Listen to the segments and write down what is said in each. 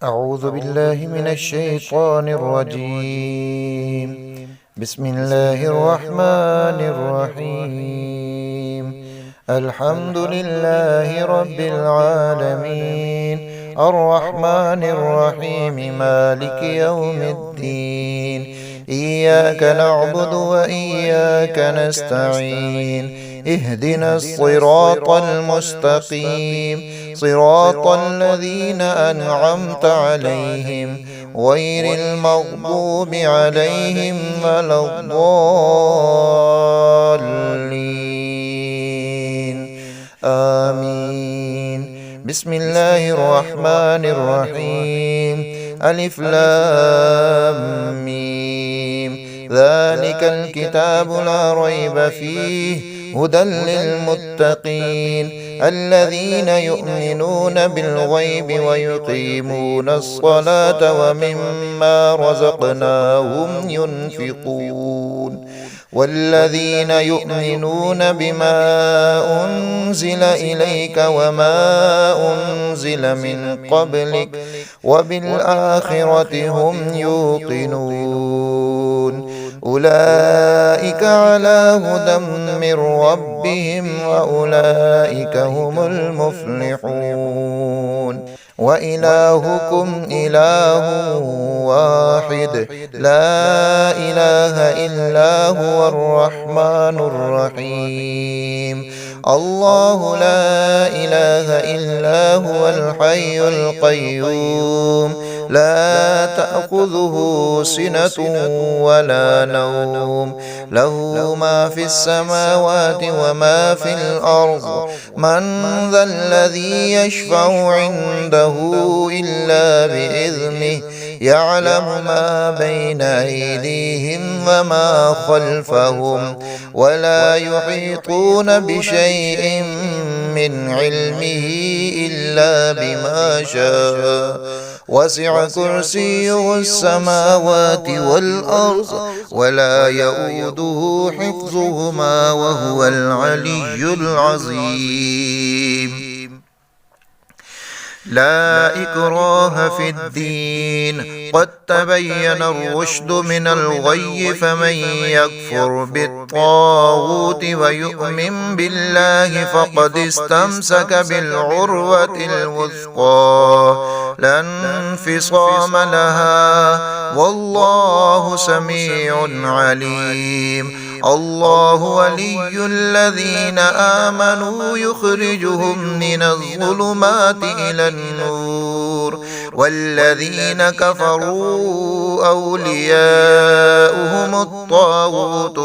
أعوذ بالله من الشيطان الرجيم. بسم الله الرحمن الرحيم. الحمد لله رب العالمين، الرحمن الرحيم، مالك يوم الدين. إياك نعبد وإياك نستعين. اهدنا الصراط المستقيم، صراط الذين أنعمت عليهم غير المغضوب عليهم ولا الضالين. آمين. بسم الله الرحمن الرحيم. ألف لام ميم. ذلك الكتاب لا ريب فيه هدى للمتقين الذين يؤمنون بالغيب ويقيمون الصلاة ومما رزقناهم ينفقون والذين يؤمنون بما أنزل إليك وما أنزل من قبلك وبالآخرة هم يوقنون. أولئك على هدى من ربهم وأولئك هم المفلحون. وإلهكم إله واحد لا إله إلا هو الرحمن الرحيم. الله لا إله إلا هو الحي القيوم لا تأخذه سنة ولا نوم، له ما في السماوات وما في الأرض. من ذا الذي يشفع عنده إلا بإذنه، يعلم ما بين أيديهم وما خلفهم ولا يحيطون بشيء من علمه إلا بما شاء. وسع كرسيه السماوات والأرض ولا يؤوده حفظهما وهو العلي العظيم. لا إكراه في الدين، قد تبين الرشد من الغي، فمن يكفر بالطاغوت ويؤمن بالله فقد استمسك بالعروة الوثقى لا انفصام لها، والله سميع عليم. الله ولي الذين آمنوا يخرجهم من الظلمات إلى النور، والذين كفروا أولياؤهم الطاغوت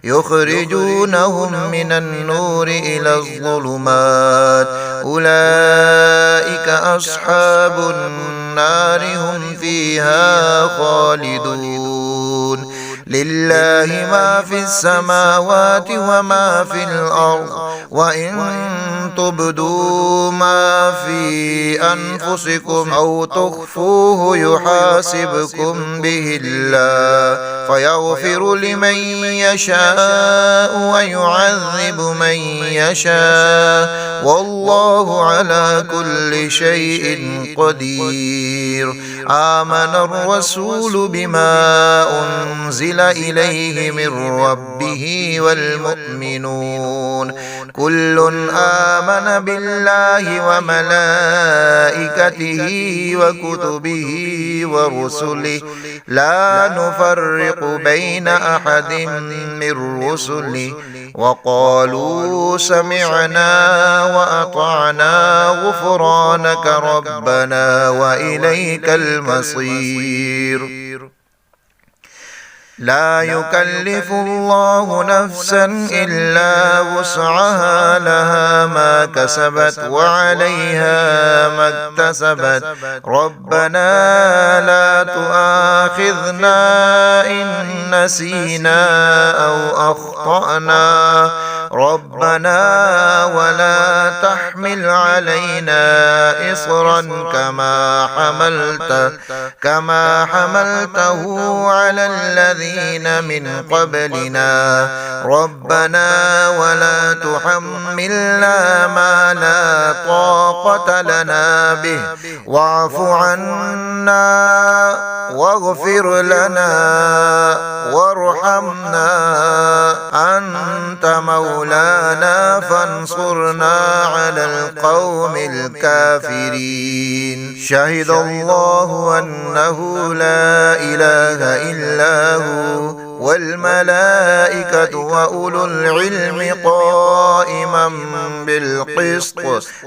يخرجونهم من النور إلى الظلمات. أولئك أصحاب النار هم فيها خالدون. لله ما في السماوات وما في الأرض، وإن تبدوا ما في أنفسكم أو تخفوه يحاسبكم به الله، فيغفر لمن يشاء ويعذب من يشاء، والله على كل شيء قدير. آمن الرسول بما أنزل إليه من ربه والمؤمنون كل آمن بالله وملائكته وكتبه ورسله لا نفرق بين أحد من رسله، وقالوا سمعنا وأطعنا غفرانك ربنا وإليك المصير. لا يكلف الله نفسا إلا وسعها، لها ما كسبت وعليها ما اكتسبت. ربنا لا تؤاخذنا إن نسينا أو أخطأنا، ربنا ولا تحمل علينا إصرا كما حملته على الذين من قبلنا ربنا ولا تحملنا ما لا طاقة لنا به واعف عنا واغفر لنا وارحمنا أنت مولانا فانصرنا على القوم الكافرين. شهد الله أنه لا إله إلا هو والملائكة وأولو العلم قائما بالقسط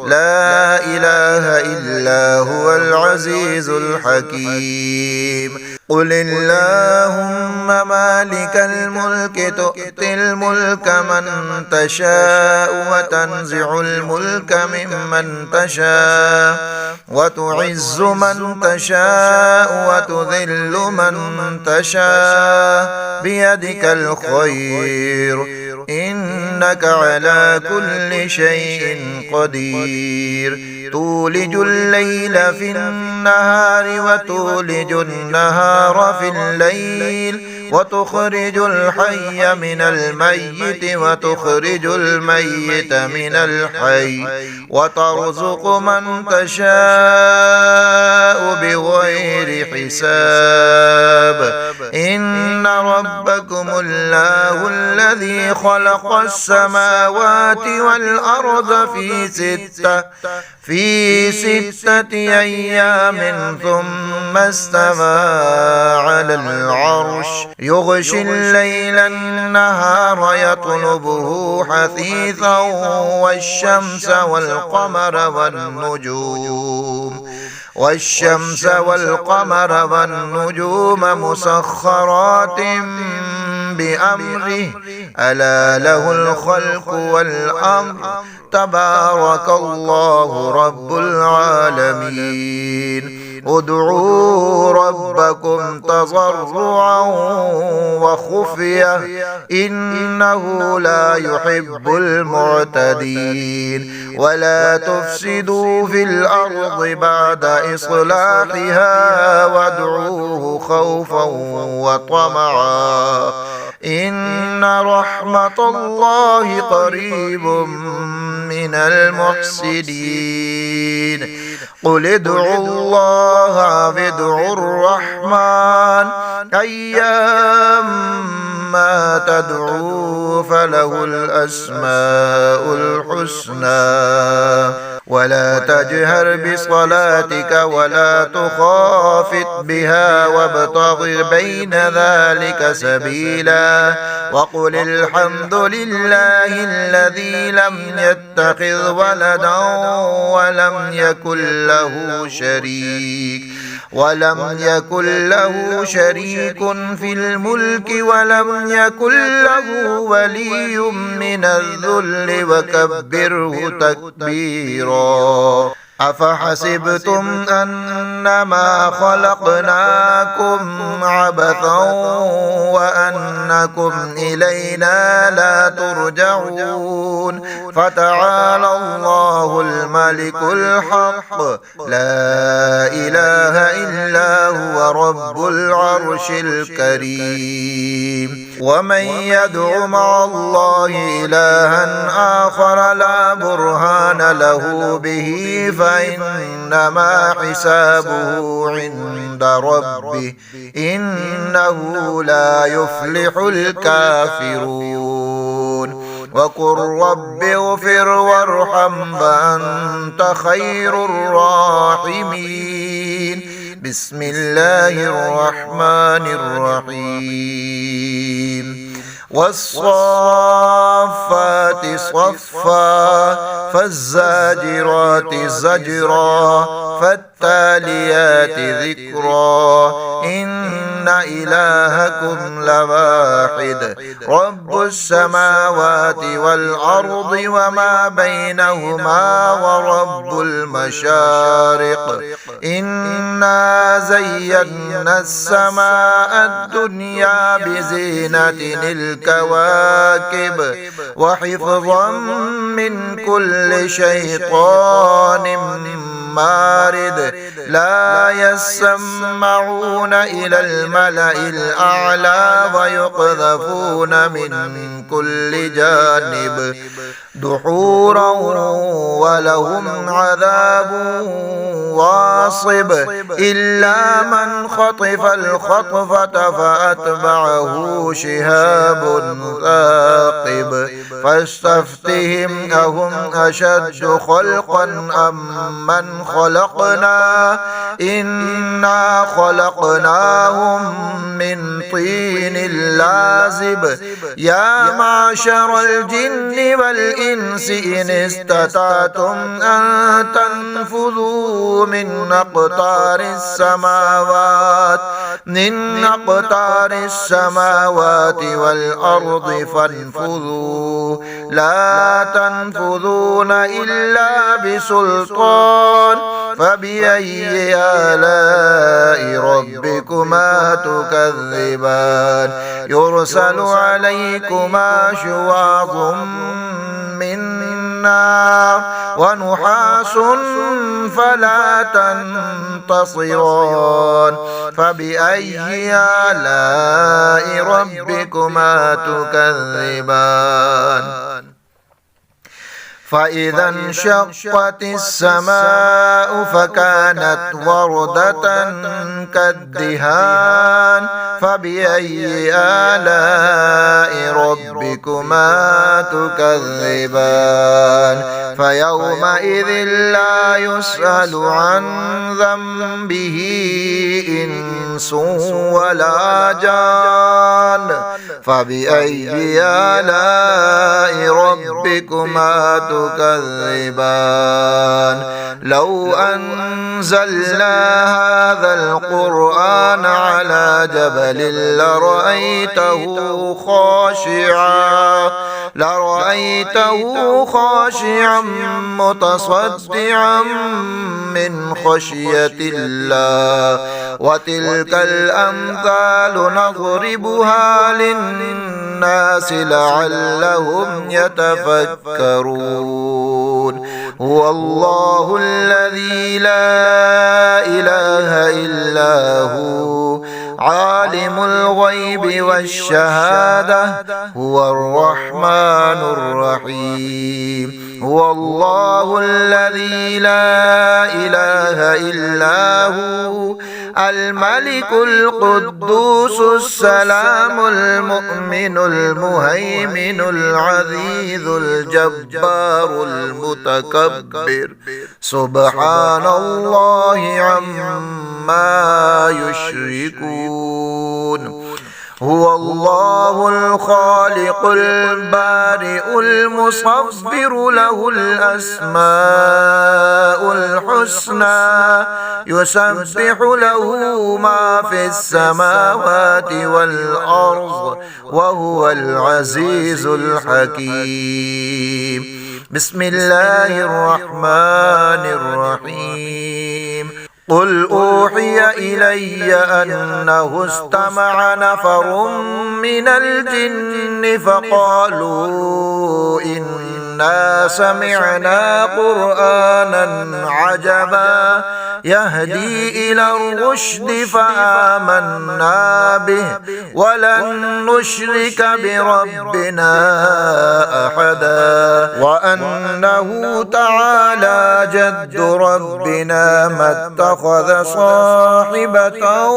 لا إله إلا هو العزيز الحكيم. قل اللهم مالك الملك تؤتي الملك من تشاء وتنزع الملك ممن تشاء وتعز من تشاء وتذل من تشاء بيدك الخير إنك على كل شيء قدير. تولج الليل في النهار وتولج النهار في الليل وتخرج الحي من الميت وتخرج الميت من الحي وترزق من تشاء بغير حساب. إن ربكم الله الذي خلق السماوات والأرض في ستة أيام ثم استوى على العرش يغشي الليل النهار يطلبه حثيثا والشمس والقمر والنجوم مسخرات بأمره ألا له الخلق والأمر تبارك الله رب العالمين. ادعوا ربكم تضرعا وخفية إنه لا يحب المعتدين. ولا تفسدوا في الأرض بعد إصلاحها وادعوه خوفا وطمعا إن رحمة الله قريب من المحسنين. قل ادعوا الله أو ادعوا الرحمن أيما تدعوا فله الأسماء الحسنى. ولا تجهر بصلاتك ولا تخافت بها وابتغ بين ذلك سبيلا. وقل الحمد لله الذي لم يتخذ ولدا ولم يكن له شريك في الملك ولم يكن له ولي من الذل وكبره تكبيرا. أفحسبتم أنما خلقناكم عبثا وأنكم إلينا لا ترجعون. فتعالى الله الملك الحق لا إله إلا هو رب العرش الكريم. ومن يدع مع الله إلها آخر لا برهان له به فإنما حسابه عند ربه إنه لا يفلح الكافرون. وقل رب اغفر وارحم فأنت خير الراحمين. بسم الله الرحمن الرحيم. والصافات صفا فالزاجرات زجرا فالتاليات ذكرا إن إلهكم لواحد رب السماوات والأرض وما بينهما ورب المشارق. إنا زينا السماء الدنيا بزينة الكواكب وحفظا من كل شيطان مارد لا يسمعون إلى الملأ الأعلى ويقذفون من كل جانب دحورا ولهم عذاب واصب إلا من خطف الخطفة فأتبعه شهاب ثاقب فاستفتهم أهم أشد خلقا أم من خلقنا إنا خلقناهم من طين لازب يا معشر الجن والإنس إن استطعتم أن تنفذوا من أقطار السماوات والأرض فانفذوا لا تنفذون إلا بسلطان فبأي آلاء ربكما تكذبان يرسل عليكما شواظ من نار ونحاس فلا تنتصران فبأي آلاء ربكما تكذبان فإذا انشقت السماء فكانت وردة كالدهان فبأي آلاء ربكما تكذبان فيومئذ لا يسأل عن ذنبه إنس ولا جان فبأي آلاء ربكما تكذبان لو أنزلنا هذا القرآن على جبل لرأيته خاشعا متصدعا من خشية الله وتلك الأمثال نضربها للناس لعلهم يتفكرون هو الله الذي لا إله إلا هو عالم الغيب والشهادة هو الرحمن الرحيم هو الله الذي لا إله إلا هو الملك القدوس السلام المؤمن المهيمن العزيز الجبار المتكبر سبحان الله عما يشركون هو الله الخالق البارئ المصور له الأسماء الحسنى يسبح له ما في السماوات والأرض وهو العزيز الحكيم بسم الله الرحمن الرحيم قل أوحي إلي أنه استمع نفر من الجن فقالوا إنا سمعنا قرآنا عجبا يهدي إلى الرشد فآمنا به ولن نشرك بربنا أحدا وأنه تعالى جد ربنا ما اتخذ صاحبة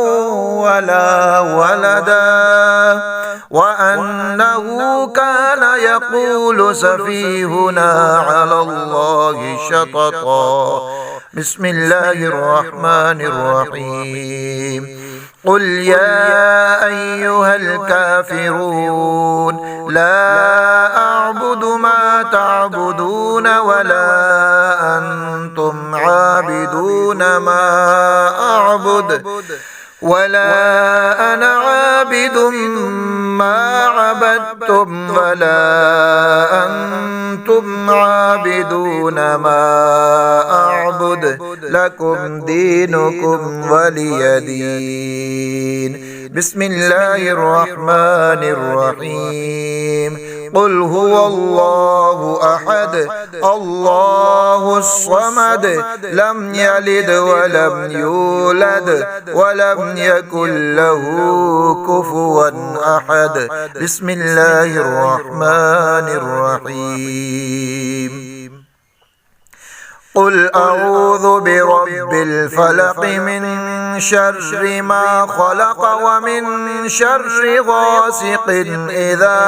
ولا ولدا وأنه كان يقول سفيهنا على الله شططا بسم الله الرحمن الرحيم قل يا أيها الكافرون لا أعبد ما تعبدون ولا أنتم عابدون ما أعبد ولا أنا عابد ما عبدتم ولا أنتم عابدون ما أعبد فاعبد لكم دينكم ولي دين. بسم الله الرحمن الرحيم. قل هو الله أحد الله الصمد لم يلد ولم يولد ولم يكن له كفوا أحد. بسم الله الرحمن الرحيم. قل أعوذ برب الفلق من شر ما خلق ومن شر غاسق إذا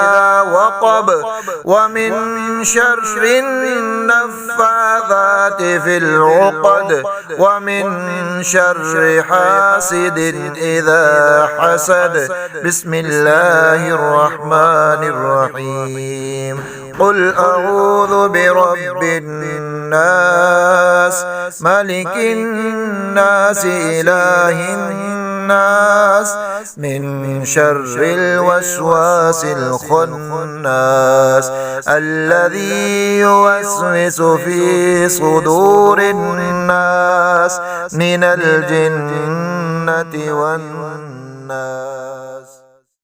وقب ومن شر النفاثات في العقد ومن شر حاسد إذا حسد. بسم الله الرحمن الرحيم. قل أعوذ برب الناس ملك الناس إله الناس من شر الوسواس الخناس الذي يوسوس في صدور الناس من الجنة والناس.